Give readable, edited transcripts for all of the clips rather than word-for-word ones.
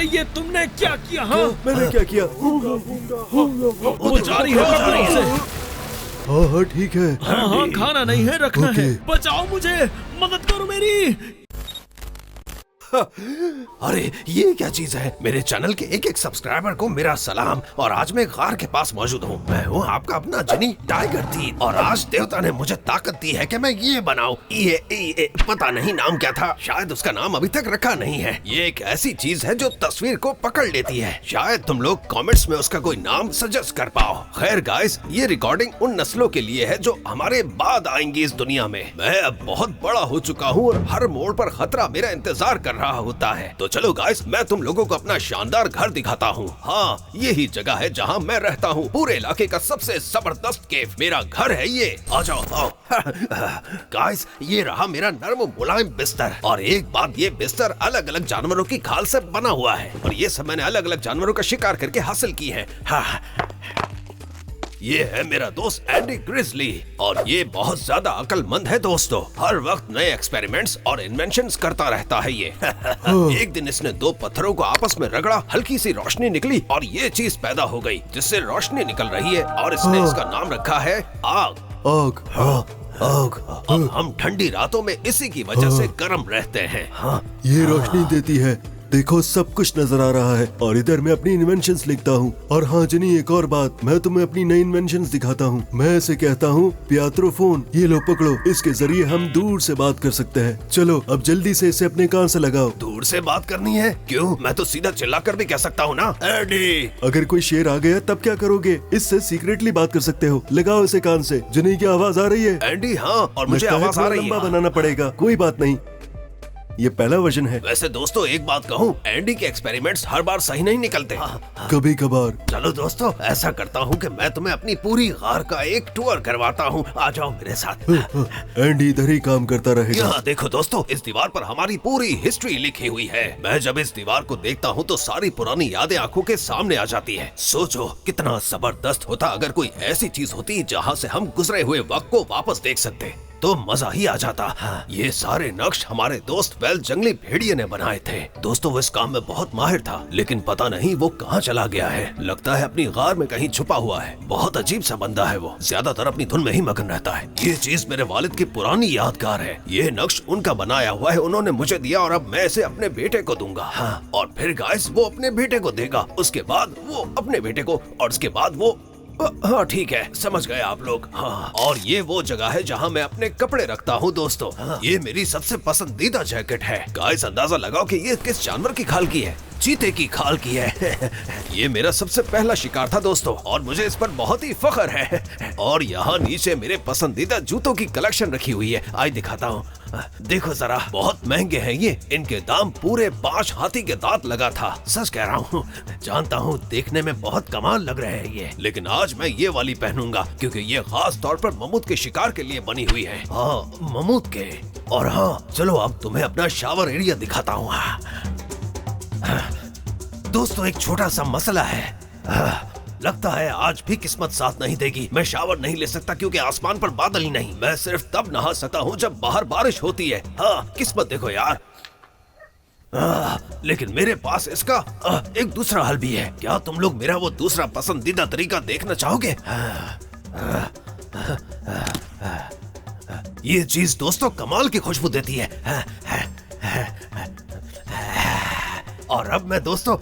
अरे ये तुमने क्या किया? हाँ मैंने क्या किया? वो जारी है उसे। हाँ हाँ ठीक है। हाँ हाँ खाना नहीं है, रखना है। ओके। बचाओ मुझे, मदद करो मेरी। अरे ये क्या चीज है? मेरे चैनल के एक एक सब्सक्राइबर को मेरा सलाम। और आज मैं गार के पास मौजूद हूँ। मैं हूँ आपका अपना जिनी टाइगर थी। और आज देवता ने मुझे ताकत दी है कि मैं ये बनाऊं। ये पता नहीं नाम क्या था, शायद उसका नाम अभी तक रखा नहीं है। ये एक ऐसी चीज है जो तस्वीर को पकड़ लेती है। शायद तुम लोग कॉमेंट्स में उसका कोई नाम सजेस्ट कर पाओ। खैर गाइस, ये रिकॉर्डिंग उन नस्लों के लिए है जो हमारे बाद आएंगी इस दुनिया में। मैं अब बहुत बड़ा हो चुका हूँ और हर मोड़ पर खतरा मेरा इंतजार कर रहा होता है। तो चलो गाइस, मैं तुम लोगों को अपना शानदार घर दिखाता हूँ। हाँ, यही जगह है जहाँ मैं रहता हूँ। पूरे इलाके का सबसे जबरदस्त केव मेरा घर है ये। आ जाओ आओ। गाइस, ये रहा मेरा नर्म मुलायम बिस्तर। और एक बात, ये बिस्तर अलग अलग जानवरों की खाल से बना हुआ है और ये सब मैंने अलग अलग जानवरों का शिकार करके हासिल की है। हाँ। ये है मेरा दोस्त एंडी ग्रिजली और ये बहुत ज्यादा अक्लमंद है दोस्तों। हर वक्त नए एक्सपेरिमेंट्स और इन्वेंशंस करता रहता है ये। एक दिन इसने दो पत्थरों को आपस में रगड़ा, हल्की सी रोशनी निकली और ये चीज पैदा हो गई जिससे रोशनी निकल रही है और इसने इसका नाम रखा है आग। आग। आग। अब हम ठंडी रातों में इसी की वजह से गर्म रहते हैं। हाँ, ये रोशनी देती है। देखो सब कुछ नजर आ रहा है और इधर मैं अपनी इन्वेंशंस लिखता हूँ। और हाँ जनी, एक और बात, मैं तुम्हें अपनी नई इन्वेंशंस दिखाता हूँ। मैं इसे कहता हूँ पियात्रोफोन। ये लो पकड़ो, इसके जरिए हम दूर से बात कर सकते हैं। चलो अब जल्दी से इसे अपने कान से लगाओ। दूर से बात करनी है? क्यों? मैं तो सीधा चिल्लाकर भी कह सकता हूँ ना। एडी। अगर कोई शेर आ गया तब क्या करोगे? इससे सीक्रेटली बात कर सकते हो। लगाओ इसे कान से। जनी की आवाज आ रही है? एंडी हाँ, और मुझे आवाज आ रही है। लंबा बनाना पड़ेगा, कोई बात नहीं, ये पहला वर्जन है। वैसे दोस्तों एक बात कहूँ, एंडी के एक्सपेरिमेंट्स हर बार सही नहीं निकलते। कभी कभार। चलो दोस्तों, ऐसा करता हूँ कि मैं तुम्हें अपनी पूरी गार का एक टूर करवाता हूँ। आ जाओ मेरे साथ। एंडी इधर ही काम करता रहेगा। यहाँ देखो दोस्तों, इस दीवार पर हमारी पूरी हिस्ट्री लिखी हुई है। मैं जब इस दीवार को देखता हूँ तो सारी पुरानी यादें आंखों के सामने आ जाती है। सोचो कितना जबरदस्त होता अगर कोई ऐसी चीज होती जहाँ से हम गुजरे हुए वक्त को वापस देख सकते, तो मजा ही आ जाता। ये सारे नक्श हमारे दोस्त वेल जंगली भेड़िए ने बनाए थे। दोस्तों वो इस काम में बहुत माहिर था, लेकिन पता नहीं वो कहाँ चला गया है। लगता है अपनी गार में कहीं छुपा हुआ है। बहुत अजीब सा बंदा है वो, ज्यादातर अपनी धुन में ही मगन रहता है। ये चीज मेरे वालिद की पुरानी यादगार है। ये नक्श उनका बनाया हुआ है, उन्होंने मुझे दिया और अब मैं इसे अपने बेटे को दूंगा। हाँ, और फिर गाइस वो अपने बेटे को देगा, उसके बाद वो अपने बेटे को, और उसके बाद वो। हाँ ठीक है, समझ गए आप लोग। हाँ, और ये वो जगह है जहाँ मैं अपने कपड़े रखता हूँ दोस्तों। हाँ, ये मेरी सबसे पसंदीदा जैकेट है। गाइस अंदाजा लगाओ कि ये किस जानवर की खाल की है। चीते की खाल की है। ये मेरा सबसे पहला शिकार था दोस्तों और मुझे इस पर बहुत ही फख्र है। और यहाँ नीचे मेरे पसंदीदा जूतों की कलेक्शन रखी हुई है। आई दिखाता हूँ, देखो जरा, बहुत महंगे हैं ये। इनके दाम पूरे 5 हाथी के दांत लगा था। सच कह रहा हूँ, जानता हूँ देखने में बहुत कमाल लग रहे हैं ये, लेकिन आज मैं ये वाली पहनूंगा क्योंकि ये खास तौर पर ममूद के शिकार के लिए बनी हुई है। हाँ, ममूद के। और हाँ, चलो अब तुम्हें अपना शावर एरिया दिखाता हूँ। दोस्तों एक छोटा सा मसला है। लगता है आज भी किस्मत साथ नहीं देगी। मैं शावर नहीं ले सकता क्योंकि आसमान पर बादल ही नहीं। मैं सिर्फ तब नहा सकता हूँ जब बाहर बारिश होती है। हाँ, किस्मत देखो यार। लेकिन मेरे पास इसका एक दूसरा हल भी है। क्या तुम लोग मेरा वो दूसरा पसंदीदा तरीका देखना चाहोगे? ये चीज दोस्तों कमाल की खुशबू देती है। और अब मैं दोस्तों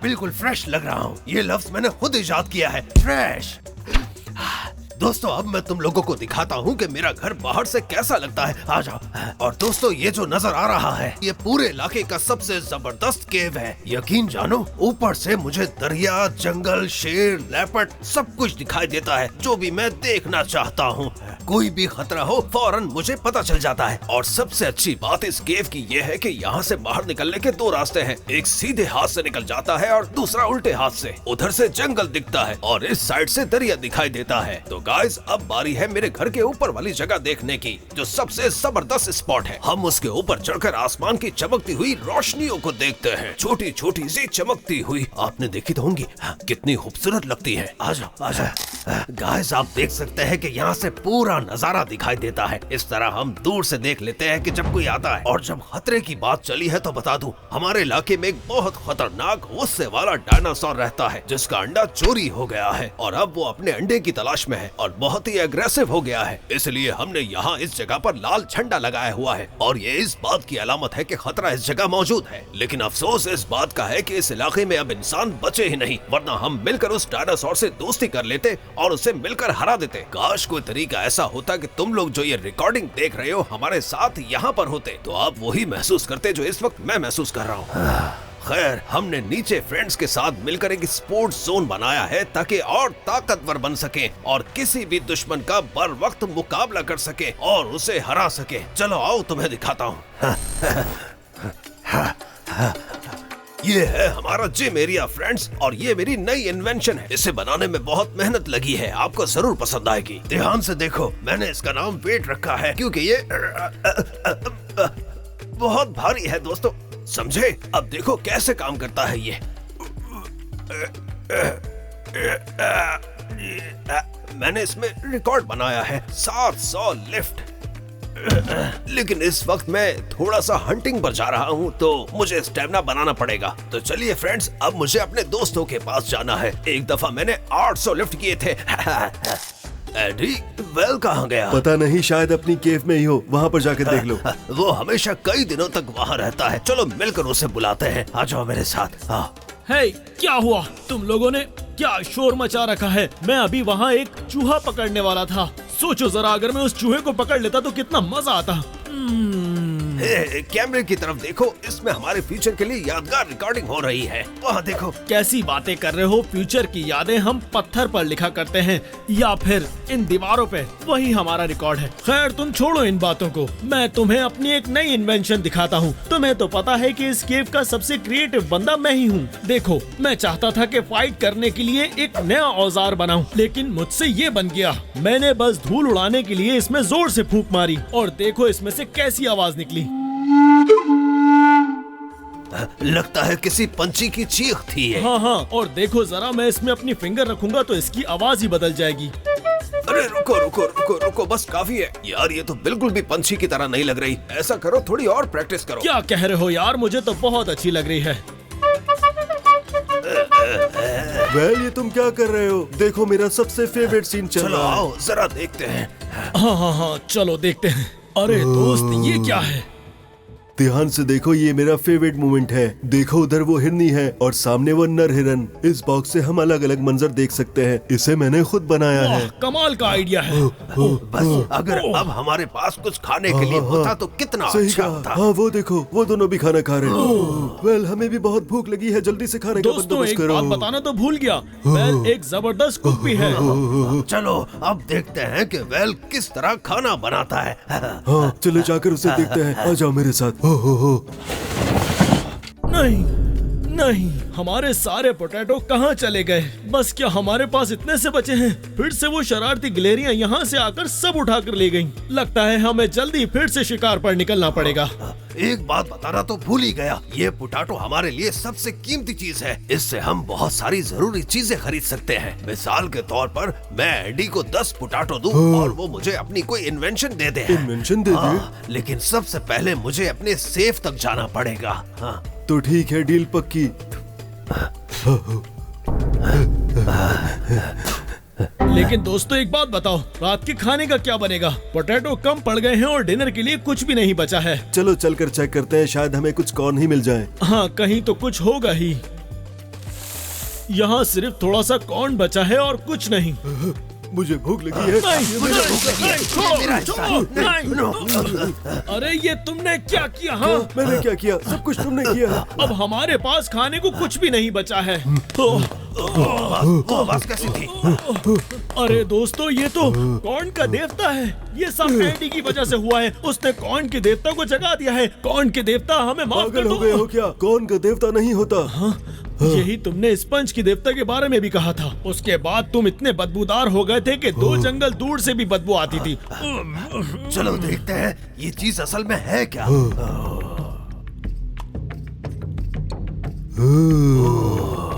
बिल्कुल फ्रेश लग रहा हूँ। ये लफ्ज मैंने खुद इजाद किया है, फ्रेश। दोस्तों अब मैं तुम लोगों को दिखाता हूँ कि मेरा घर बाहर से कैसा लगता है। आ जाओ। और दोस्तों ये जो नजर आ रहा है, ये पूरे इलाके का सबसे जबरदस्त केव है। यकीन जानो, ऊपर से मुझे दरिया, जंगल, शेर, लेपर्ड सब कुछ दिखाई देता है, जो भी मैं देखना चाहता हूँ। कोई भी खतरा हो फौरन मुझे पता चल जाता है। और सबसे अच्छी बात इस केव की ये है कि यहाँ से बाहर निकलने के 2 रास्ते हैं। एक सीधे हाथ से निकल जाता है और दूसरा उल्टे हाथ से। उधर से जंगल दिखता है और इस साइड से दरिया दिखाई देता है। तो गाइस, अब बारी है मेरे घर के ऊपर वाली जगह देखने की, जो सबसे जबरदस्त स्पॉट है। हम उसके ऊपर चढ़कर आसमान की चमकती हुई रोशनियों को देखते हैं। छोटी छोटी सी चमकती हुई, आपने देखी तो होंगी, कितनी खूबसूरत लगती है। आजा आजा गाइस, आप देख सकते हैं कि यहाँ से पूरा नजारा दिखाई देता है। इस तरह हम दूर से देख लेते हैं कि जब कोई आता है। और जब खतरे की बात चली है तो बता दूं, हमारे इलाके में एक बहुत खतरनाक गुस्से वाला डायनासोर रहता है, जिसका अंडा चोरी हो गया है और अब वो अपने अंडे की तलाश में है और बहुत ही एग्रेसिव हो गया है। इसलिए हमने यहाँ इस जगह पर लाल झंडा लगाया हुआ है और ये इस बात की अलामत है कि खतरा इस जगह मौजूद है। लेकिन अफसोस इस बात का है कि इस इलाके में अब इंसान बचे ही नहीं, वरना हम मिलकर उस डायनासोर से दोस्ती कर लेते और उसे मिलकर हरा देते। काश कोई तरीका ऐसा होता कि तुम लोग जो ये रिकॉर्डिंग देख रहे हो हमारे साथ यहाँ पर होते, तो आप वही महसूस करते जो इस वक्त मैं महसूस कर रहा हूँ। खैर, हमने नीचे फ्रेंड्स के साथ मिलकर एक स्पोर्ट्स जोन बनाया है ताकि और ताकतवर बन सके और किसी भी दुश्मन का बर वक्त मुकाबला कर सके और उसे हरा सके। चलो आओ, तुम्हें दिखाता हूँ। ये है हमारा जिम एरिया फ्रेंड्स, और ये मेरी नई इन्वेंशन है। इसे बनाने में बहुत मेहनत लगी है, आपको जरूर पसंद आएगी। ध्यान से देखो, मैंने इसका नाम वेट रखा है क्योंकि ये बहुत भारी है दोस्तों, समझे? अब देखो कैसे काम करता है ये। मैंने इसमें रिकॉर्ड बनाया है 700 लिफ्ट। लेकिन इस वक्त मैं थोड़ा सा हंटिंग पर जा रहा हूँ, तो मुझे स्टेमिना बनाना पड़ेगा। तो चलिए फ्रेंड्स, अब मुझे अपने दोस्तों के पास जाना है। एक दफा मैंने 800 लिफ्ट किए थे। एडी, वेल कहाँ गया? पता नहीं, शायद अपनी केव में ही हो, वहाँ पर जाकर देख लो। वो हमेशा कई दिनों तक वहाँ रहता है। चलो मिलकर उसे बुलाते हैं, आ जाओ मेरे साथ। हे, क्या हुआ? तुम लोगों ने क्या शोर मचा रखा है? मैं अभी वहाँ एक चूहा पकड़ने वाला था। सोचो जरा, अगर मैं उस चूहे को पकड़ लेता तो कितना मजा आता। कैमरे की तरफ देखो, इसमें हमारे फ्यूचर के लिए यादगार रिकॉर्डिंग हो रही है। वहाँ देखो। कैसी बातें कर रहे हो? फ्यूचर की यादें हम पत्थर पर लिखा करते हैं या फिर इन दीवारों पे, वही हमारा रिकॉर्ड है। खैर, तुम छोड़ो इन बातों को, मैं तुम्हें अपनी एक नई इन्वेंशन दिखाता हूँ। तुम्हें तो पता है कि इस केव का सबसे क्रिएटिव बंदा मैं ही हूँ। देखो, मैं चाहता था कि फाइट करने के लिए एक नया औजार बनाऊं, लेकिन मुझसे ये बन गया। मैंने बस धूल उड़ाने के लिए इसमें जोर से फूंक मारी और देखो इसमें से कैसी आवाज निकली। लगता है किसी पंछी की चीख थी ये। हाँ, और देखो जरा, मैं इसमें अपनी फिंगर रखूंगा तो इसकी आवाज ही बदल जाएगी। अरे रुको रुको रुको रुको, बस काफी है यार, ये तो बिल्कुल भी पंछी की तरह नहीं लग रही। ऐसा करो, थोड़ी और प्रैक्टिस करो। क्या कह रहे हो यार, मुझे तो बहुत अच्छी लग रही है। वेल, ये तुम क्या कर रहे हो? देखो, मेरा सबसे फेवरेट सीन चल चलो रहा है। आओ जरा देखते हैं। हाँ, चलो देखते हैं। अरे दोस्त, ये क्या है? ध्यान से देखो, ये मेरा फेवरेट मोमेंट है। देखो, उधर वो हिरनी है और सामने वो नर हिरन। इस बॉक्स से हम अलग अलग मंजर देख सकते हैं। इसे मैंने खुद बनाया है। कमाल का आइडिया है। बस अगर अब हमारे पास कुछ खाने के लिए होता तो कितना सही अच्छा कहा। होता। हाँ, वो देखो, वो दोनों भी खाना खा रहे हैं। वेल, हमें भी बहुत भूख लगी है, जल्दी से खाने का दोस्तों, बंदोबस्त एक करो। बात बताना तो भूल गया, वेल एक जबरदस्त कुक भी है। चलो अब देखते हैं कि वेल किस तरह खाना बनाता है। हाँ, चलो जाकर उसे देखते हैं। आ जाओ मेरे साथ। हो। नहीं, हमारे सारे पोटैटो कहाँ चले गए? बस क्या हमारे पास इतने से बचे हैं? फिर से वो शरारती गिलहरियां यहाँ से आकर सब उठाकर ले गईं। लगता है हमें जल्दी फिर से शिकार पर निकलना पड़ेगा। एक बात बताना तो भूल ही गया, ये पोटैटो हमारे लिए सबसे कीमती चीज है। इससे हम बहुत सारी जरूरी चीजें खरीद सकते हैं। मिसाल के तौर पर मैं एडी को 10 पोटैटो दूं और वो मुझे अपनी कोई इन्वेंशन दे दे। इन्वेंशन दे दे? लेकिन सबसे पहले मुझे अपने सेफ तक जाना पड़ेगा। हाँ। तो ठीक है, डील पक्की। लेकिन दोस्तों, एक बात बताओ, रात के खाने का क्या बनेगा? पोटैटो कम पड़ गए हैं और डिनर के लिए कुछ भी नहीं बचा है। चलो चलकर चेक करते हैं, शायद हमें कुछ कॉर्न ही मिल जाए। हाँ, कहीं तो कुछ होगा ही। यहाँ सिर्फ थोड़ा सा कॉर्न बचा है और कुछ नहीं। मुझे भूख लगी है। अरे ये तुमने क्या किया? हाँ, मैंने क्या किया? सब कुछ तुमने किया। अब हमारे पास खाने को कुछ भी नहीं बचा है। वो आवाज कैसी थी? अरे दोस्तों, ये तो कॉर्न का देवता है। ये सब एंडी की वजह से हुआ है। उसने कॉर्न के देवता को जगा दिया है। कॉर्न के देवता, हमें माफ पागल कर हो गए हो दो। क्या? कौन का देवता नहीं होता। यही तुमने स्पंज की देवता के बारे में भी कहा था। उसके बाद तुम इतने बदबूदार हो गए थे कि 2 जंगल दूर से भी बदबू आती थी। चलो देखते हैं ये चीज असल में है क्या।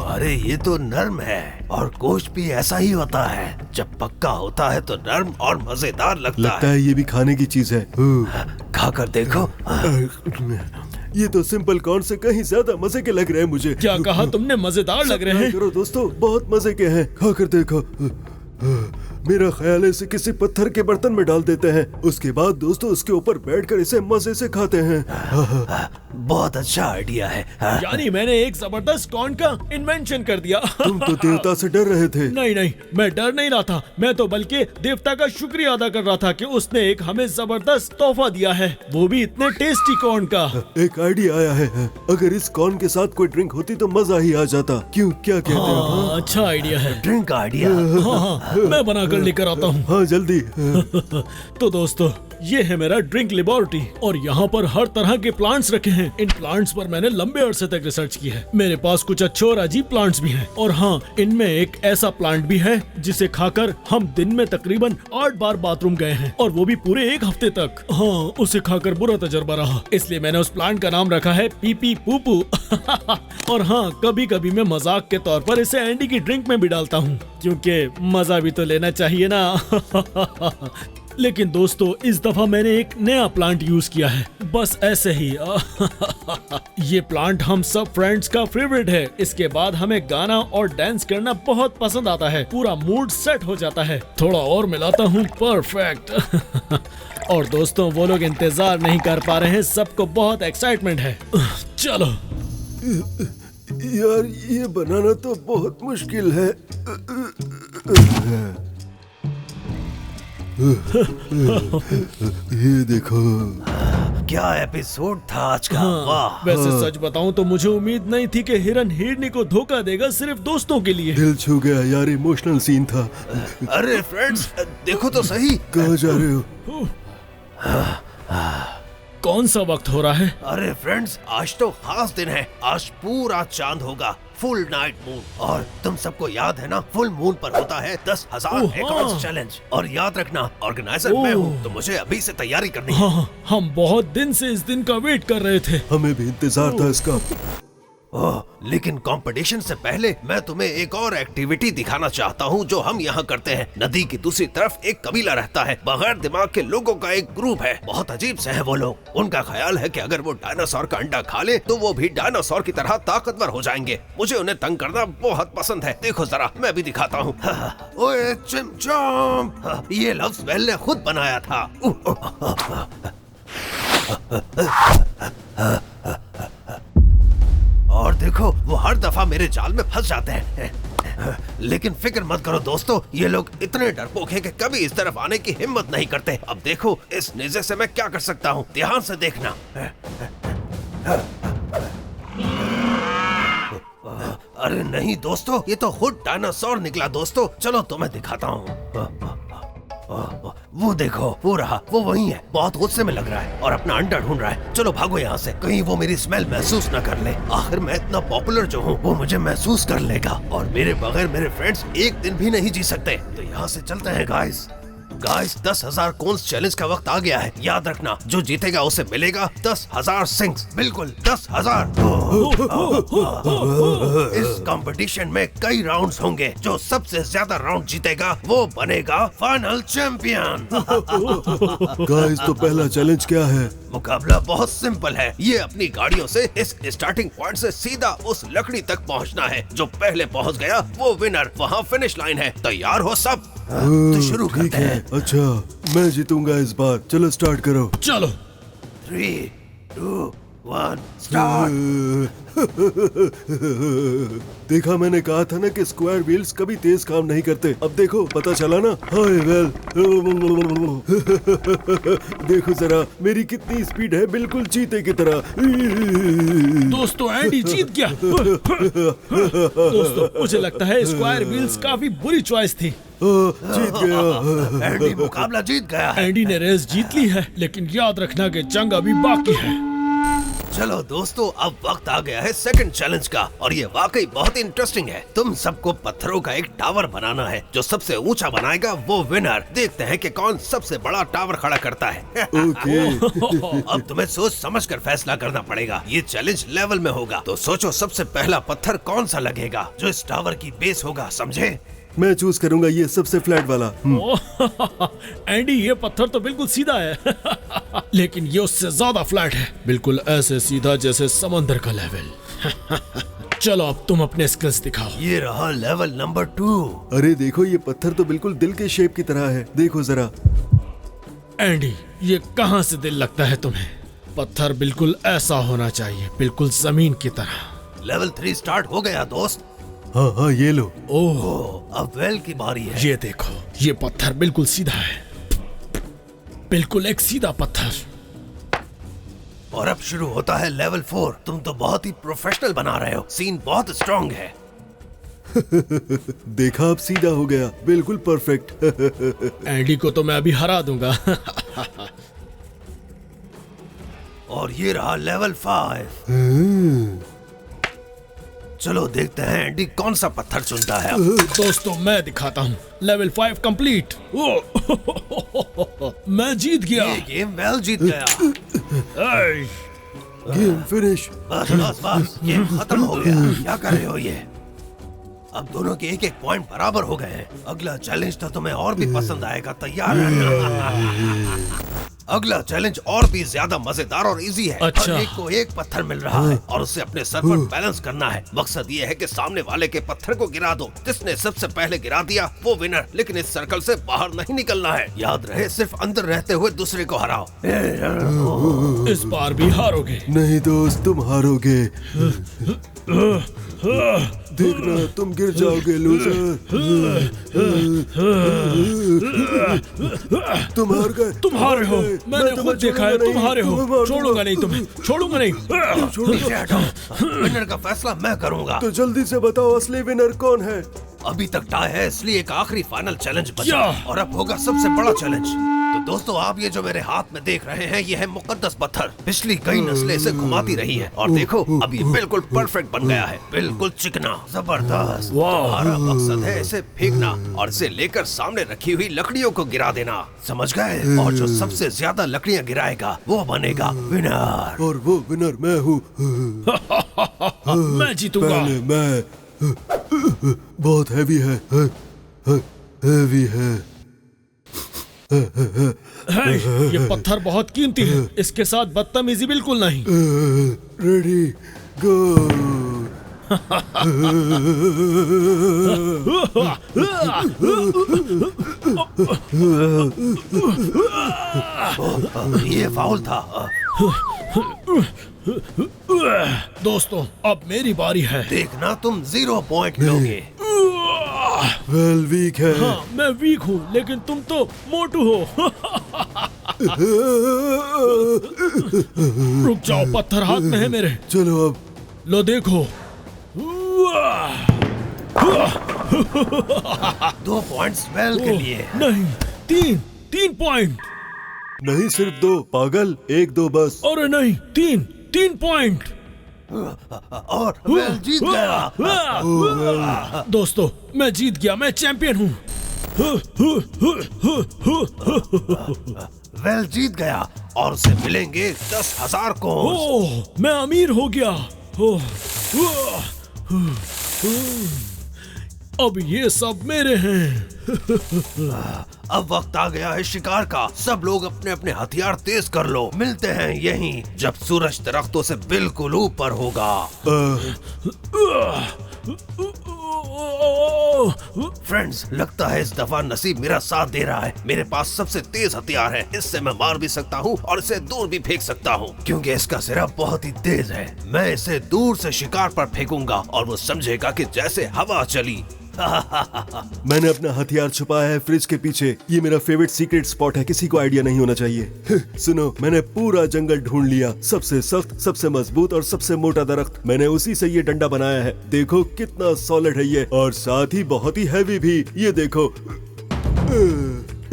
अरे ये तो नर्म है और गोश्त भी ऐसा ही होता है। जब पक्का होता है तो नर्म और मजेदार लगता लगता है। है ये भी खाने की चीज है। खाकर देखो। ये तो सिंपल कॉर्न से कहीं ज्यादा मजे के लग रहे हैं मुझे। क्या कहा तुमने? मजेदार लग रहे हैं। करो दोस्तों, बहुत मजे के हैं। खाकर देखो। मेरा ख्याल है इसे किसी पत्थर के बर्तन में डाल देते हैं। उसके बाद दोस्तों उसके ऊपर बैठकर इसे मजे से खाते हैं। बहुत अच्छा आइडिया है। यानी मैंने एक जबरदस्त कॉर्न का इन्वेंशन कर दिया। तुम तो देवता से डर रहे थे। नहीं नहीं, मैं डर नहीं रहा था। मैं तो बल्कि देवता का शुक्रिया अदा कर रहा था कि उसने एक हमें जबरदस्त तोहफा दिया है, वो भी इतने टेस्टी कॉर्न का। एक आइडिया आया है। अगर इस कॉर्न के साथ कोई ड्रिंक होती तो मजा ही आ जाता। क्यों, क्या कहते हो? हाँ, अच्छा आइडिया है। Drink idea. हाँ, मैं बना कर लेकर आता हूँ। हाँ जल्दी। तो दोस्तों, ये है मेरा ड्रिंक लेबोरेटरी और यहाँ पर हर तरह के प्लांट्स रखे हैं। इन प्लांट्स पर मैंने लंबे अरसे तक रिसर्च की है। मेरे पास कुछ अच्छे और अजीब प्लांट्स भी हैं और हाँ, इनमें एक ऐसा प्लांट भी है जिसे खाकर हम दिन में तकरीबन 8 बार बाथरूम गए हैं और वो भी पूरे 1 हफ्ते तक। हाँ, उसे खाकर बुरा तजर्बा रहा, इसलिए मैंने उस प्लांट का नाम रखा है पीपी पूपू। और हाँ, कभी कभी मैं मजाक के तौर पर इसे एंडी की ड्रिंक में भी डालता हूँ, क्योंकि मजा भी तो लेना चाहिए ना। लेकिन दोस्तों, इस दफा मैंने एक नया प्लांट यूज किया है, बस ऐसे ही। ये प्लांट हम सब फ्रेंड्स का फेवरेट है। इसके बाद हमें गाना और डांस करना बहुत पसंद आता है। पूरा मूड सेट हो जाता है। थोड़ा और मिलाता हूँ, परफेक्ट। और दोस्तों, वो लोग इंतजार नहीं कर पा रहे हैं। सबको बहुत एक्साइटमेंट है। चलो। यार, ये बनाना तो बहुत मुश्किल है। ये देखो। क्या एपिसोड था आज का। हाँ, वाह। वैसे सच बताऊं तो मुझे उम्मीद नहीं थी कि हिरन हिरनी को धोखा देगा सिर्फ दोस्तों के लिए। दिल छू गया यार, इमोशनल सीन था। अरे फ्रेंड्स, देखो तो सही। कहाँ जा रहे हो? कौन सा वक्त हो रहा है? अरे फ्रेंड्स, आज तो खास दिन है। आज पूरा चांद होगा, फुल नाइट मून। और तुम सबको याद है ना, फुल मून पर होता है 10,000 ओह, एकॉर्ड्स हाँ। चैलेंज। और याद रखना, ऑर्गेनाइजर मैं हूँ, तो मुझे अभी से तैयारी करनी है। हाँ, हम बहुत दिन से इस दिन का वेट कर रहे थे। हमें भी इंतजार था इसका। ओह, लेकिन कंपटीशन से पहले मैं तुम्हें एक और एक्टिविटी दिखाना चाहता हूँ जो हम यहाँ करते हैं। नदी की दूसरी तरफ एक कबीला रहता है, बगैर दिमाग के लोगों का एक ग्रुप है। बहुत अजीब से है वो लोग। उनका ख्याल है कि अगर वो डायनासोर का अंडा खा ले तो वो भी डायनासोर की तरह ताकतवर हो जाएंगे। मुझे उन्हें तंग करना बहुत पसंद है। देखो जरा, मैं भी दिखाता हूँ। ओए चिमचम, ये लफ्ज वेल ने खुद बनाया था। और देखो, वो हर दफा मेरे जाल में फंस जाते हैं। लेकिन फिक्र मत करो दोस्तों, ये लोग इतने डरपोक हैं कि कभी इस तरफ आने की हिम्मत नहीं करते। अब देखो, इस नेज़े से मैं क्या कर सकता हूँ, ध्यान से देखना। अरे नहीं दोस्तों, ये तो खुद डायनासोर निकला दोस्तों। चलो तुम्हें दिखाता हूँ। वो देखो, वो रहा, वो वही है। बहुत गुस्से में लग रहा है और अपना अंडा ढूंढ रहा है। चलो भागो यहाँ से, कहीं वो मेरी स्मेल महसूस न कर ले। आखिर मैं इतना पॉपुलर जो हूँ, वो मुझे महसूस कर लेगा और मेरे बगैर मेरे फ्रेंड्स एक दिन भी नहीं जी सकते। तो यहाँ से चलते हैं गाइस। 10,000 कोन्स चैलेंज का वक्त आ गया है। याद रखना, जो जीतेगा उसे मिलेगा 10,000 सिंग्स। बिल्कुल 10,000। इस कंपटीशन में कई राउंड्स होंगे। जो सबसे ज्यादा राउंड जीतेगा वो बनेगा फाइनल चैंपियन। गाइस, तो पहला चैलेंज क्या है? मुकाबला बहुत सिंपल है। ये अपनी गाड़ियों से इस स्टार्टिंग पॉइंट से सीधा उस लकड़ी तक पहुंचना है। जो पहले पहुंच गया वो विनर। वहाँ फिनिश लाइन है। तैयार हो सब? तो शुरू ठीक करते है। हैं। अच्छा, मैं जीतूंगा इस बार। चलो स्टार्ट करो। चलो। 3, 2, 1 स्टार्ट। देखा, मैंने कहा था ना कि स्क्वायर व्हील्स कभी तेज काम नहीं करते। अब देखो, पता चला ना। हाय वेल। देखो जरा मेरी कितनी स्पीड है, बिल्कुल चीते की तरह। दोस्तों एंडी जीत गया। दोस्तों मुझे लगता है स्क्वायर व्हील्स काफी बुरी चॉइस थी। जीत गया। एंडी मुकाबला जीत गया है। एंडी ने रेस जीत ली है, लेकिन याद रखना कि जंग अभी बाकी है। चलो दोस्तों, अब वक्त आ गया है सेकंड चैलेंज का, और ये वाकई बहुत इंटरेस्टिंग है। तुम सबको पत्थरों का एक टावर बनाना है। जो सबसे ऊंचा बनाएगा वो विनर। देखते हैं कि कौन सबसे बड़ा टावर खड़ा करता है। ओके। अब तुम्हें सोच समझ कर फैसला करना पड़ेगा। ये चैलेंज लेवल में होगा, तो सोचो सबसे पहला पत्थर कौन सा लगेगा जो इस टावर की बेस होगा, समझे? मैं चूज करूंगा ये सबसे फ्लैट वाला। एंडी ये पत्थर तो बिल्कुल सीधा है। लेकिन ये उससे ज्यादा फ्लैट है, बिल्कुल ऐसे सीधा जैसे समंदर का लेवल। चलो अब तुम अपने स्किल्स दिखाओ। ये रहा लेवल नंबर 2। अरे देखो, ये पत्थर तो बिल्कुल दिल के शेप की तरह है। देखो जरा। एंडी ये कहाँ से दिल लगता है तुम्हें? पत्थर बिल्कुल ऐसा होना चाहिए, बिल्कुल जमीन की तरह। लेवल 3 स्टार्ट हो गया दोस्त। हाँ हाँ, ये लो। ओह, अब वेल की बारी है। ये देखो, ये पत्थर बिल्कुल सीधा है, बिल्कुल एक सीधा पत्थर। और अब शुरू होता है लेवल 4। तुम तो बहुत ही प्रोफेशनल बना रहे हो। सीन बहुत स्ट्रॉन्ग है। देखा, अब सीधा हो गया, बिल्कुल परफेक्ट। एंडी को तो मैं अभी हरा दूंगा। और ये रहा लेवल 5। चलो देखते हैं एंडी कौन सा पत्थर चुनता है। दोस्तों मैं दिखाता हूँ। Level 5 complete. मैं जीत गया। ये गेम वेल जीत गया। Game finish. बस बस बस, गेम खत्म हो गया। क्या कर रहे हो ये? अब दोनों के एक एक पॉइंट बराबर हो गए हैं। अगला चैलेंज तो तुम्हें और भी पसंद आएगा, तैयार रहना। अगला चैलेंज और भी ज्यादा मजेदार और इजी है। अच्छा। हर एक को एक पत्थर मिल रहा है और उसे अपने सर पर बैलेंस करना है। मकसद ये है कि सामने वाले के पत्थर को गिरा दो। जिसने सबसे पहले गिरा दिया वो विनर। लेकिन इस सर्कल से बाहर नहीं निकलना है। याद रहे, सिर्फ अंदर रहते हुए दूसरे को हराओ। इस बार भी हारोगे। नहीं दोस्त, तुम हारोगे। देखना, तुम गिर जाओगे लूजर। तुम हार गए। तुम हारे हो। मैंने खुद देखा है, तुम हारे हो। छोड़ूंगा नहीं तुम्हें, छोड़ूंगा नहीं। पीछे हटाओ। विनर का फैसला मैं करूंगा। तो जल्दी से बताओ, असली विनर कौन है? अभी तक टाई है, इसलिए एक आखिरी फाइनल चैलेंज बचा क्या? और अब होगा सबसे बड़ा चैलेंज। तो दोस्तों, आप ये जो मेरे हाथ में देख रहे हैं, ये है मुकद्दस पत्थर। पिछली कई नस्लें इसे घुमाती रही हैं और देखो अब ये बिल्कुल परफेक्ट बन गया है। बिल्कुल चिकना, जबरदस्त। हमारा मकसद है इसे फेंकना और इसे लेकर सामने रखी हुई लकड़ियों को गिरा देना, समझ गए? और जो सबसे ज्यादा लकड़ियां गिराएगा वो बनेगा विनर। और वो विनर मैं हूँ। मैं जीतूंगा। पहले मैं। बहुत हैवी है, हैवी है। ये पत्थर बहुत कीमती है, इसके साथ बदतमीजी बिल्कुल नहीं। रेडी, गो। ये फाउल था। दोस्तों अब मेरी बारी है। देखना, तुम 0 पॉइंट लोगे। वेल वीक है। हाँ मैं वीक हूँ, लेकिन तुम तो मोटू हो। रुक जाओ, पत्थर हाथ में है मेरे। चलो अब। लो देखो। 2 पॉइंट्स वेल के लिए। नहीं, 3 पॉइंट। नहीं, सिर्फ 2 पागल। 1 2 बस। अरे नहीं, 3 पॉइंट। और वेल जीत गया। दोस्तों मैं जीत गया, मैं चैंपियन हूँ। वेल जीत गया और उसे मिलेंगे 10,000 कोइन। ओह, मैं अमीर हो गया। अब ये सब मेरे हैं। अब वक्त आ गया है शिकार का। सब लोग अपने अपने हथियार तेज कर लो। मिलते हैं यहीं जब सूरज दरख्तों से बिल्कुल ऊपर होगा। ओह, फ्रेंड्स, लगता है इस दफा नसीब मेरा साथ दे रहा है। मेरे पास सबसे तेज हथियार है, इससे मैं मार भी सकता हूँ और इसे दूर भी फेंक सकता हूँ, क्योंकि इसका सिरा बहुत ही तेज है। मैं इसे दूर से शिकार पर फेंकूंगा और वो समझेगा कि जैसे हवा चली। मैंने अपना हथियार छुपाया है फ्रिज के पीछे। ये मेरा फेवरेट सीक्रेट स्पॉट है, किसी को आइडिया नहीं होना चाहिए। सुनो, मैंने पूरा जंगल ढूंढ लिया, सबसे सख्त, सबसे मजबूत और सबसे मोटा दरख्त। मैंने उसी से ये डंडा बनाया है। देखो कितना सॉलिड है ये, और साथ ही बहुत ही हैवी भी। ये देखो,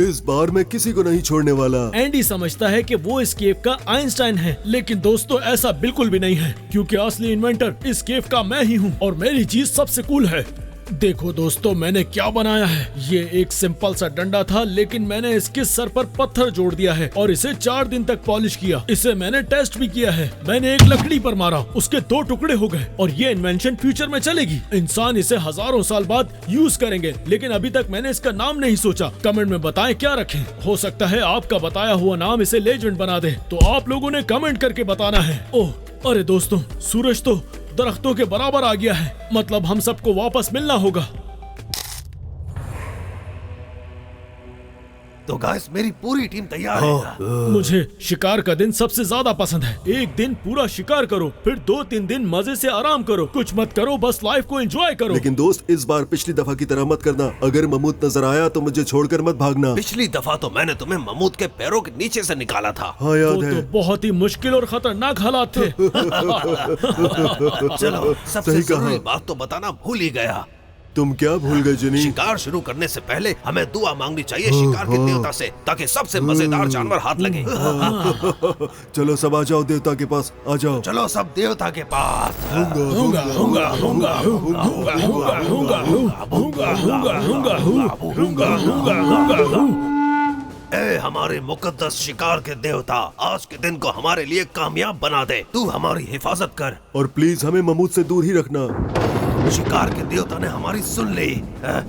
इस बार मैं किसी को नहीं छोड़ने वाला। एंडी समझता है कि वो इस केव का आइंस्टाइन है, लेकिन दोस्तों ऐसा बिल्कुल भी नहीं है, क्योंकि असली इन्वेंटर इस केव का मैं ही हूँ और मेरी चीज सबसे कूल है। देखो दोस्तों, मैंने क्या बनाया है। ये एक सिंपल सा डंडा था, लेकिन मैंने इसके सर पर पत्थर जोड़ दिया है और इसे 4 दिन तक पॉलिश किया। इसे मैंने टेस्ट भी किया है। मैंने एक लकड़ी पर मारा, उसके 2 टुकड़े हो गए और ये इन्वेंशन फ्यूचर में चलेगी। इंसान इसे हजारों साल बाद यूज करेंगे, लेकिन अभी तक मैंने इसका नाम नहीं सोचा। कमेंट में बताएं क्या रखें। हो सकता है आपका बताया हुआ नाम इसे लेजेंड बना दे, तो आप लोगों ने कमेंट करके बताना है। ओह, अरे दोस्तों, सूरज तो दरख्तों के बराबर आ गया है, मतलब हम सबको वापस मिलना होगा। तो गाइस, मेरी पूरी टीम तैयार है। मुझे शिकार का दिन सबसे ज्यादा पसंद है। एक दिन पूरा शिकार करो, फिर 2-3 दिन मजे से आराम करो, कुछ मत करो, बस लाइफ को एंजॉय करो। लेकिन दोस्त, इस बार पिछली दफा की तरह मत करना। अगर ममूद नजर आया तो मुझे छोड़कर मत भागना। पिछली दफा तो मैंने तुम्हें ममूद के पैरों के नीचे से निकाला था। हाँ, याद वो है। तो बहुत ही मुश्किल और खतरनाक हालात थे। चलो, सबसे सही कहा। जरूरी बात तो बताना भूल ही गया। तुम क्या भूल गए जिनी? शिकार शुरू करने से पहले हमें दुआ मांगनी चाहिए शिकार के देवता से, ताकि सबसे मजेदार जानवर हाथ लगे। चलो सब आ जाओ देवता के पास, आ जाओ। चलो सब देवता के पास। हुंगा हुंगा हुंगा हुंगा हुंगा हुंगा हुंगा हुंगा हुंगा हुंगा हुंगा हुंगा। ए हमारे मुकद्दस शिकार के देवता, आज के दिन को हमारे लिए कामयाब बना दे। तू हमारी हिफाजत कर और प्लीज हमें ममूद से दूर ही रखना। शिकार के देवता ने हमारी सुन ली।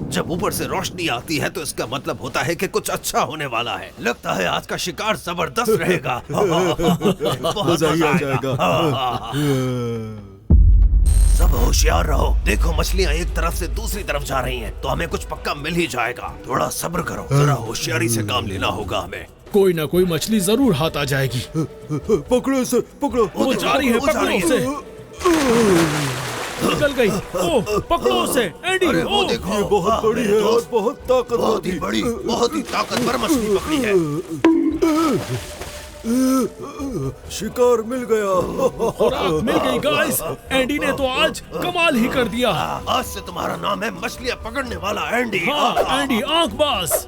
जब ऊपर से रोशनी आती है तो इसका मतलब होता है कि कुछ अच्छा होने वाला है। लगता है आज का शिकार जबरदस्त रहेगा। बहुत मजा ही आ आएगा। जाएगा। सब होशियार रहो। देखो, मछलियाँ एक तरफ से दूसरी तरफ जा रही हैं, तो हमें कुछ पक्का मिल ही जाएगा। थोड़ा सब्र करो, जरा होशियारी से काम लेना होगा हमें। कोई ना कोई मछली जरूर हाथ आ जाएगी। पकड़ो सर, पकड़ो। वो जा रही है, पकड़ो उसे। निकल गई। ओह, पकड़ो उसे एंडी। अरे वो ओह, देखो, ये बहुत बड़ी है और बहुत ताकतवर बहुत ही भी। बड़ी, बहुत ही ताकतवर मछली पकड़ी है। शिकार मिल गया। खुराक मिल गई गाइस। एंडी ने तो आज कमाल ही कर दिया। आज से तुम्हारा नाम है मछलियाँ पकड़ने वाला एंडी। हाँ, एंडी आंखबाज।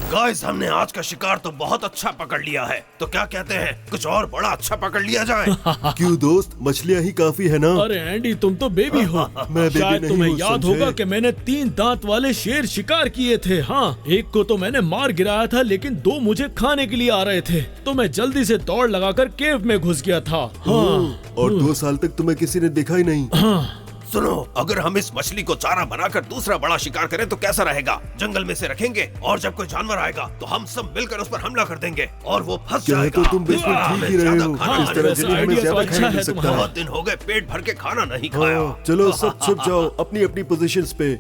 गाइस, हमने आज का शिकार तो बहुत अच्छा पकड़ लिया है, तो क्या कहते हैं कुछ और बड़ा अच्छा पकड़ लिया जाए? क्यों दोस्त, मछलियाँ ही काफी है ना? अरे एंडी, तुम तो बेबी हो। मैं बेबी शायद नहीं तुम्हें हूँ, याद समझे? होगा कि मैंने 3 दांत वाले शेर शिकार किए थे। हाँ, एक को तो मैंने मार गिराया था, लेकिन 2 मुझे खाने के लिए आ रहे थे, तो मैं जल्दी से दौड़ लगाकर केव में घुस गया था। हाँ, और 2 साल तक तुम्हें किसी ने देखा ही नहीं। हाँ। सुनो, अगर हम इस मछली को चारा बनाकर दूसरा बड़ा शिकार करें तो कैसा रहेगा? जंगल में से रखेंगे और जब कोई जानवर आएगा तो हम सब मिलकर उस पर हमला कर देंगे और वो फंस क्या है, जाएगा। तो तुम बिल्कुल ठीक ही रहे हो। हाँ, इस तरह वैसे जिन्हें हमें आइडिया तो ज्यादा अच्छा खाना है मिल सकता है। बहुत दिन हो गए पेट भर के खाना नहीं खाया। चलो सब छुप जाओ अपनी अपनी पोजीशंस पे।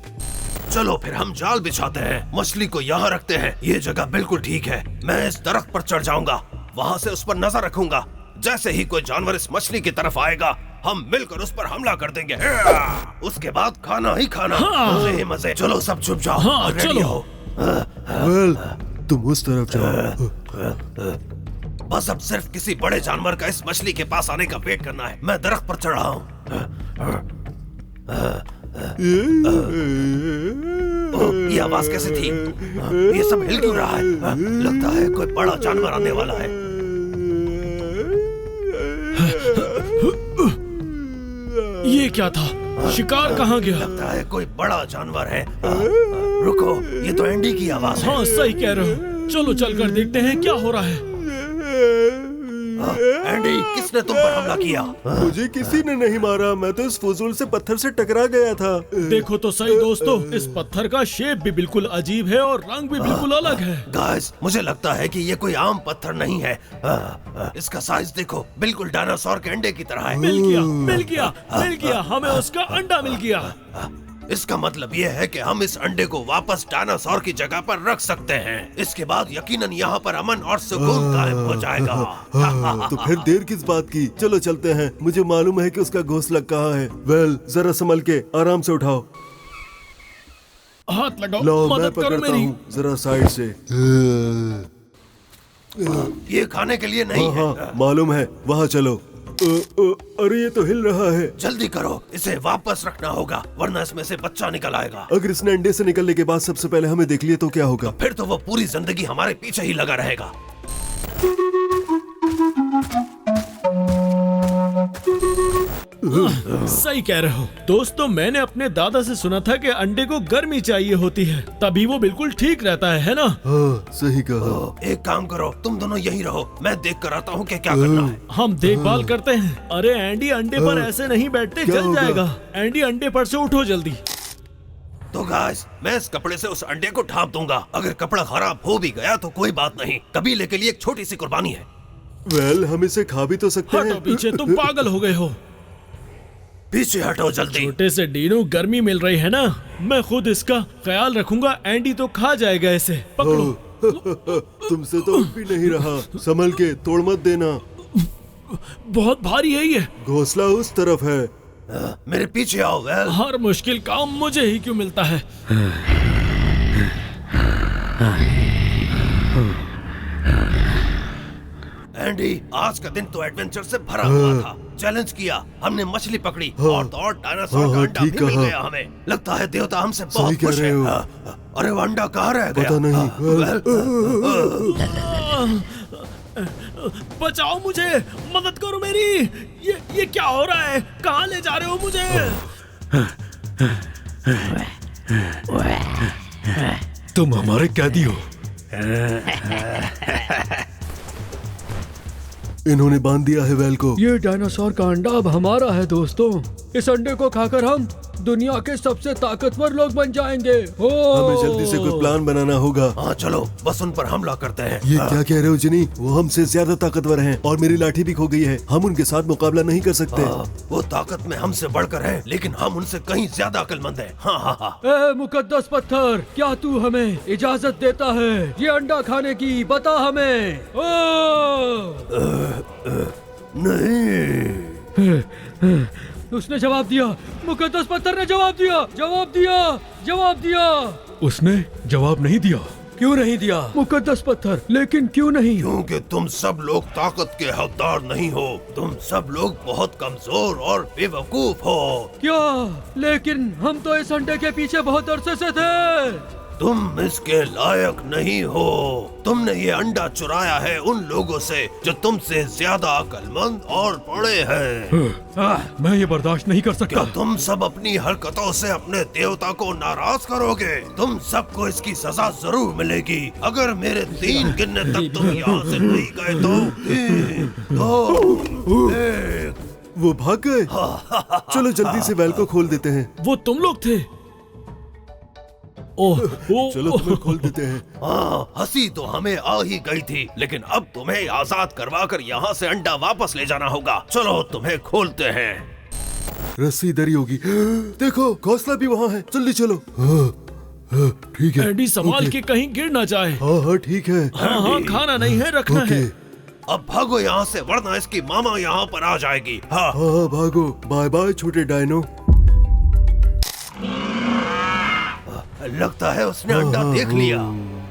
चलो फिर हम जाल बिछाते हैं, मछली को यहाँ रखते हैं। ये जगह बिल्कुल ठीक है। मैं इस दरख्त पर चढ़ जाऊंगा, वहाँ से उस पर नजर रखूंगा। जैसे ही कोई जानवर इस मछली की तरफ आएगा, हम मिलकर उस पर हमला कर देंगे। उसके बाद खाना ही खाना। मजे ही मजे। चलो सब छुप जाओ। हाँ, और रेडी चलो। हो। वेल, तुम उस तरफ जाओ। बस अब सिर्फ किसी बड़े जानवर का इस मछली के पास आने का वेट करना है। मैं दरख्त पर चढ़ा हूँ। ये आवाज कैसे थी? ये सब हिल क्यों रहा है? लगता है कोई बड़ा जानवर आने वाला है। ये क्या था? शिकार कहाँ गया? लगता है कोई बड़ा जानवर है। रुको, ये तो एंडी की आवाज है। हाँ, सही कह रहे हो। चलो चलकर देखते हैं क्या हो रहा है। एंडी, किसने तुम पर हमला किया? मुझे किसी ने नहीं मारा, मैं तो इस फजूल से पत्थर से टकरा गया था। देखो तो सही दोस्तों, इस पत्थर का शेप भी बिल्कुल अजीब है और रंग भी बिल्कुल अलग है। गाइस, मुझे लगता है कि ये कोई आम पत्थर नहीं है। इसका साइज देखो, बिल्कुल डायनासोर के अंडे की तरह है। मिल गया, मिल गया, मिल गया, हमें उसका अंडा मिल गया। इसका मतलब ये है कि हम इस अंडे को वापस डायनासोर की जगह पर रख सकते हैं। इसके बाद यकीनन यहाँ पर अमन और सुकून कायम हो जाएगा। तो फिर देर किस बात की, चलो चलते हैं। मुझे मालूम है कि उसका घोंसला कहाँ है। वेल, जरा संभल के आराम से उठाओ। हाथ लगाओ, लो मैं मदद करो पकड़ता मेरी। हूँ, जरा साइड से। ये खाने के लिए नहीं है। हाँ, मालूम है, वहाँ चलो। अरे ये तो हिल रहा है। जल्दी करो, इसे वापस रखना होगा वरना इसमें से बच्चा निकल आएगा। अगर इसने अंडे से निकलने के बाद सबसे पहले हमें देख लिया तो क्या होगा? फिर तो वो पूरी जिंदगी हमारे पीछे ही लगा रहेगा। सही कह रहे हो दोस्तों। मैंने अपने दादा से सुना था कि अंडे को गर्मी चाहिए होती है, तभी वो बिल्कुल ठीक रहता है ना? हाँ, सही कहा। एक काम करो, तुम दोनों यहीं रहो, मैं देख कर आता हूँ कि क्या करना है। हम देखभाल करते हैं। अरे एंडी, अंडे पर ऐसे नहीं बैठते, क्या जल होगा? जाएगा। एंडी, अंडे पर से उठो जल्दी। तो गाइस, मैं इस कपड़े से उस अंडे को ढांप दूंगा। अगर कपड़ा खराब हो भी गया तो कोई बात नहीं, कबीले के लिए एक छोटी सी कुर्बानी है। वेल, हम इसे खा भी तो सकते हटो हैं। पीछे, तुम पागल हो गए हो। पीछे हटो जल्दी। छोटे से डीनो, गर्मी मिल रही है ना, मैं खुद इसका ख्याल रखूंगा। एंडी तो खा जाएगा इसे। पकड़ो। तुमसे तो उठ भी नहीं रहा। संभल के, तोड़ मत देना। बहुत भारी है ये। घोंसला उस तरफ है। मेरे पीछे आओ। वेल, हर मुश्किल काम मुझे ही क्यों मिलता है? एंडी, आज का दिन तो एडवेंचर से भरा हुआ था। चैलेंज किया, हमने मछली पकड़ी और तो और डायनासोर का अंडा ठीक भी मिल कहा। गया हमें। लगता है देवता हमसे सही बहुत कह खुश रहे है। हो। अरे वो अंडा कहाँ रह गया? पता नहीं। बचाओ मुझे, मदद करो मेरी। ये क्या हो रहा है? कहाँ ले जा रहे हो मुझे? तुम हमारे कैदी हो। इन्होंने बांध दिया है वेल को। ये डायनासोर का अंडा अब हमारा है दोस्तों। इस अंडे को खाकर हम दुनिया के सबसे ताकतवर लोग बन जाएंगे। हमें जल्दी से कोई प्लान बनाना होगा। हाँ चलो, बस उन पर हमला करते हैं। ये क्या कह रहे हो जिनी? वो हमसे ज्यादा ताकतवर हैं और मेरी लाठी भी खो गई है। हम उनके साथ मुकाबला नहीं कर सकते। वो ताकत में हमसे बढ़कर है, लेकिन हम उनसे कहीं ज्यादा अक्लमंद हैं। हाँ हाँ हाँ। ए मुकद्दस पत्थर, क्या तू हमें इजाजत देता है ये अंडा खाने की? बता हमें। नहीं। उसने जवाब दिया। मुकद्दस पत्थर ने जवाब दिया। जवाब दिया। जवाब दिया। उसने जवाब नहीं दिया। क्यों नहीं दिया मुकद्दस पत्थर? लेकिन क्यों नहीं? क्योंकि तुम सब लोग ताकत के हकदार नहीं हो। तुम सब लोग बहुत कमजोर और बेवकूफ हो। क्या? लेकिन हम तो इस अंडे के पीछे बहुत अरसे से थे। तुम इसके लायक नहीं हो। तुमने ये अंडा चुराया है उन लोगों से जो तुमसे ज्यादा अक्लमंद और बड़े हैं। मैं ये बर्दाश्त नहीं कर सकता। क्या तुम सब अपनी हरकतों से अपने देवता को नाराज करोगे? तुम सबको इसकी सजा जरूर मिलेगी। अगर मेरे 3 गिनने तक तुम यहाँ से नहीं गए तो 3, 2, 1। वो भाग गए। चलो जल्दी से वेल को खोल देते हैं। वो तुम लोग थे? ओह, चलो तुम्हें खोल देते हैं। हाँ, हंसी तो हमें आ ही गई थी, लेकिन अब तुम्हें आजाद करवा कर यहाँ से अंडा वापस ले जाना होगा। चलो तुम्हें खोलते हैं। रस्सी इधर ही होगी। देखो, घोंसला भी वहाँ है। जल्दी चलो। ठीक है। एंडी, संभाल के कहीं गिर ना जाए। हाँ ठीक है। हाँ, खाना नहीं है, रखना ओके। है। अब भागो यहाँ से, वरना इसकी मामा यहाँ पर आ जाएगी। हाँ। हाँ भागो। बाय बाय छोटे डायनो। लगता है उसने अंडा देख लिया।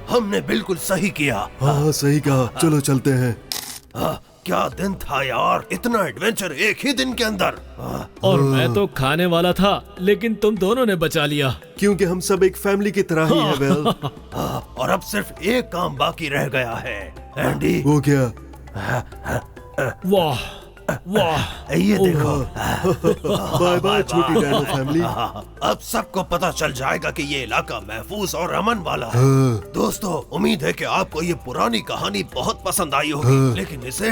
हमने बिल्कुल सही किया। हाँ सही कहा। चलो चलते हैं। क्या दिन था यार, इतना एडवेंचर एक ही दिन के अंदर। और मैं तो खाने वाला था, लेकिन तुम दोनों ने बचा लिया। क्योंकि हम सब एक फैमिली की तरह ही है वेल। और अब सिर्फ एक काम बाकी रह गया है एंडी। वो क्या? वाह वाह, ये देखो। बाय बाय छोटी डायनो फैमिली। अब सबको पता चल जाएगा कि ये इलाका महफूज और अमन वाला है। दोस्तों, उम्मीद है कि आपको ये पुरानी कहानी बहुत पसंद आई होगी, लेकिन इसे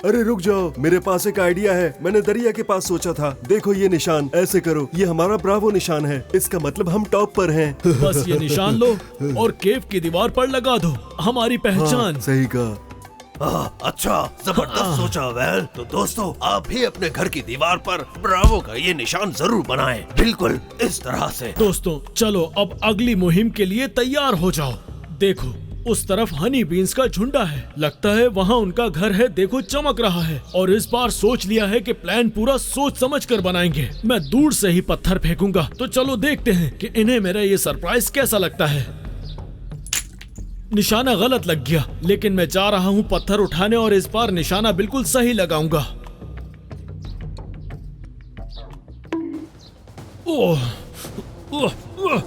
अरे रुक जाओ, मेरे पास एक आइडिया है। मैंने दरिया के पास सोचा था। देखो ये निशान, ऐसे करो। ये हमारा ब्रावो निशान है। इसका मतलब हम टॉप पर हैं। बस ये निशान लो और केव की दीवार पर लगा दो, हमारी पहचान। हाँ, सही कहा। अच्छा, जबरदस्त सोचा वेल। तो दोस्तों, आप भी अपने घर की दीवार पर ब्रावो का ये निशान जरूर बनाएं, बिल्कुल इस तरह से। दोस्तों चलो अब अगली मुहिम के लिए तैयार हो जाओ। देखो उस तरफ हनी बीन्स का झुंडा है, लगता है वहाँ उनका घर है। देखो चमक रहा है। और इस बार सोच लिया है कि प्लान पूरा सोच समझ कर बनाएंगे। मैं दूर से ही पत्थर फेंकूंगा। तो चलो देखते हैं कि इन्हें मेरा ये सरप्राइज कैसा लगता है। निशाना गलत लग गया, लेकिन मैं जा रहा हूँ पत्थर उठाने और इस बार निशाना बिल्कुल सही लगाऊंगा। ओह, ओह, ओह,